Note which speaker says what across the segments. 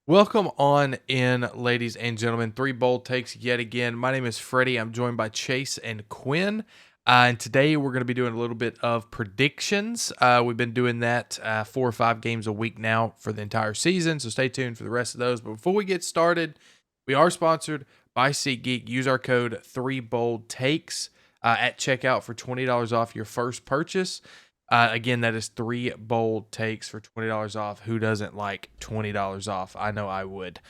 Speaker 1: Welcome on in, ladies and gentlemen. Three bold takes yet again. My name is Freddie. I'm joined by Chase and Quinn. And today we're going to be doing a little bit of predictions. We've been doing that 4 or 5 games a week now for the entire season. So stay tuned for the rest of those. But before we get started, we are sponsored by SeatGeek. Use our code 3boldtakes at checkout for $20 off your first purchase. Again, that is three bold takes for $20 off. Who doesn't like $20 off? I know I would.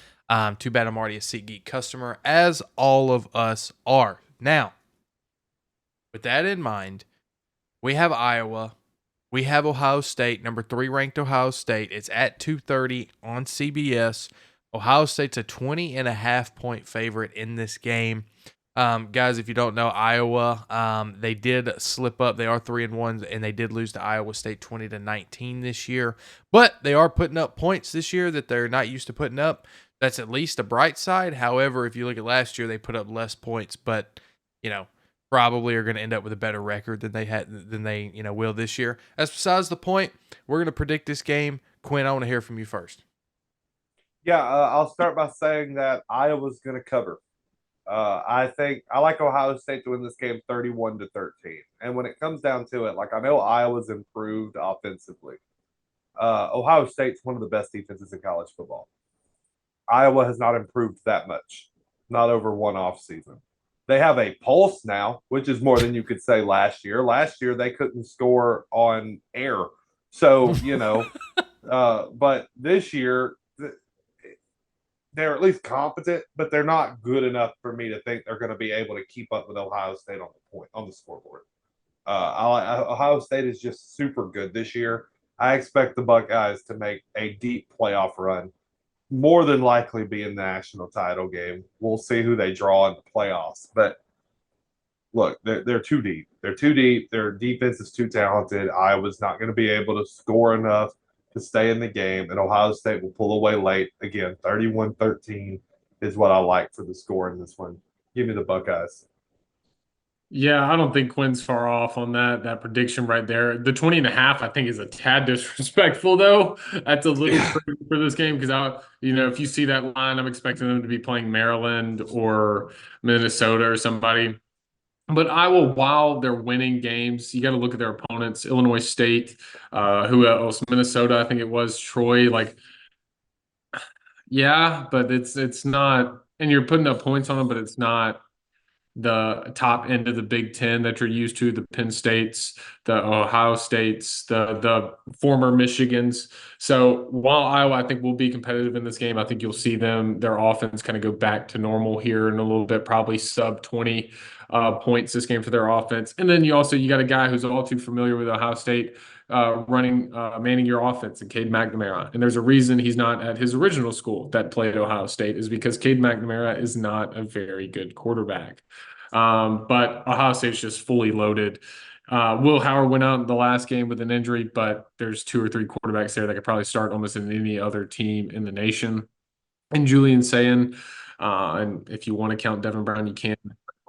Speaker 1: Too bad I'm already a SeatGeek customer, as all of us are. Now, with that in mind, we have Iowa. We have Ohio State, number 3 ranked Ohio State. It's at 2:30 on CBS. Ohio State's a 20.5 point favorite in this game. Guys, if you don't know, Iowa, they did slip up. They are 3-1, and they did lose to Iowa State 20-19 this year. But they are putting up points this year that they're not used to putting up. That's at least a bright side. However, if you look at last year, they put up less points, but probably are going to end up with a better record than they will this year. That's besides the point. We're going to predict this game. Quinn, I want to hear from you first.
Speaker 2: Yeah, I'll start by saying that Iowa's going to cover. I think I like Ohio State to win this game 31-13. And when it comes down to it, like I know Iowa's improved offensively. Ohio State's one of the best defenses in college football. Iowa has not improved that much, not over one off season. They have a pulse now, which is more than you could say last year. Last year they couldn't score on air, so but this year they're at least competent, but they're not good enough for me to think they're going to be able to keep up with Ohio State on the scoreboard. Ohio State is just super good this year. I expect the Buckeyes to make a deep playoff run, more than likely be in the national title game. We'll see who they draw in the playoffs, but look, they're too deep. They're too deep. Their defense is too talented. Iowa's not going to be able to score enough to stay in the game, and Ohio State will pull away late. Again, 31-13 is what I like for the score in this one. Give me the Buckeyes.
Speaker 3: Yeah, I don't think Quinn's far off on that prediction right there. The 20.5, I think, is a tad disrespectful, though. That's a little crazy for this game because if you see that line, I'm expecting them to be playing Maryland or Minnesota or somebody. But Iowa, while they're winning games, you got to look at their opponents. Illinois State, who else? Minnesota, I think it was Troy. Yeah, but it's not, and you're putting up points on them, but it's not the top end of the Big Ten that you're used to, the Penn States, the Ohio States, the former Michigans. So while Iowa, I think, will be competitive in this game, I think you'll see their offense kind of go back to normal here in a little bit, probably sub 20 points this game for their offense. And then you got a guy who's all too familiar with Ohio State manning your offense, and Cade McNamara. And there's a reason he's not at his original school that played Ohio State, is because Cade McNamara is not a very good quarterback. But Ohio State's just fully loaded. Will Howard went out in the last game with an injury, but there's 2 or 3 quarterbacks there that could probably start almost in any other team in the nation. And Julian Sayin, and if you want to count Devin Brown, you can.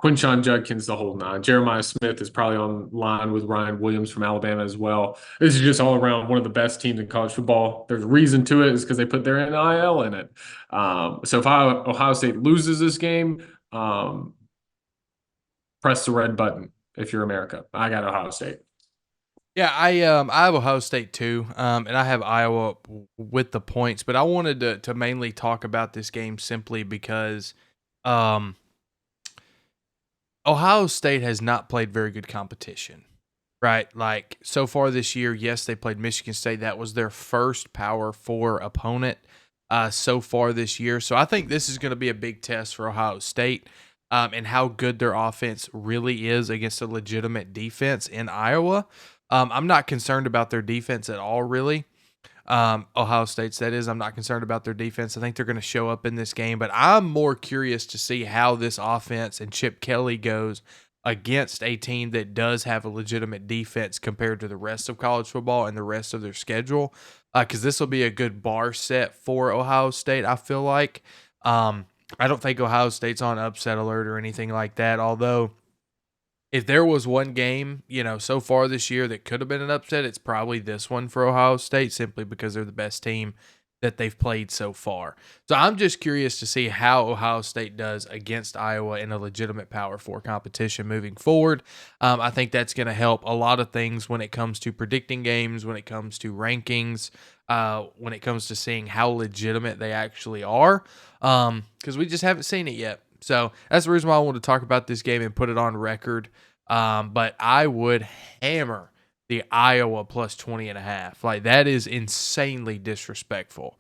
Speaker 3: Quinshon Judkins, the whole nine. Jeremiah Smith is probably on line with Ryan Williams from Alabama as well. This is just all around one of the best teams in college football. There's a reason to it, is because they put their NIL in it. So if Ohio State loses this game, press the red button if you're America. I got Ohio State.
Speaker 1: Yeah, I have Ohio State too, and I have Iowa with the points. But I wanted to mainly talk about this game simply because Ohio State has not played very good competition, right? Like so far this year, yes, they played Michigan State. That was their first Power 4 opponent so far this year. So I think this is going to be a big test for Ohio State. And how good their offense really is against a legitimate defense in Iowa. I'm not concerned about their defense at all, really. Ohio State's, that is. I'm not concerned about their defense. I think they're going to show up in this game, but I'm more curious to see how this offense and Chip Kelly goes against a team that does have a legitimate defense compared to the rest of college football and the rest of their schedule, because this will be a good bar set for Ohio State, I feel like. I don't think Ohio State's on upset alert or anything like that, although if there was one game, so far this year that could have been an upset, it's probably this one for Ohio State, simply because they're the best team that they've played so far. So I'm just curious to see how Ohio State does against Iowa in a legitimate Power 4 competition moving forward. I think that's going to help a lot of things when it comes to predicting games, when it comes to rankings, when it comes to seeing how legitimate they actually are, because we just haven't seen it yet. So that's the reason why I want to talk about this game and put it on record. But I would hammer the Iowa plus 20.5. Like, that is insanely disrespectful.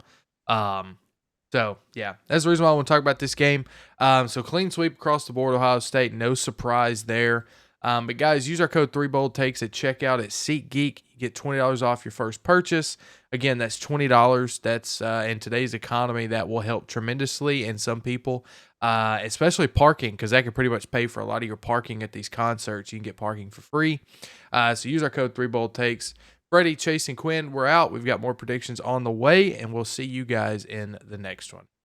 Speaker 1: So yeah, that's the reason why I want to talk about this game. So clean sweep across the board, Ohio State, no surprise there. But guys, use our code 3BoldTakes at checkout at SeatGeek. You get $20 off your first purchase. Again, that's $20. That's in today's economy, that will help tremendously. And some people, especially parking, because that can pretty much pay for a lot of your parking at these concerts. You can get parking for free. So use our code 3BoldTakes. Freddie, Chase, and Quinn, we're out. We've got more predictions on the way, and we'll see you guys in the next one.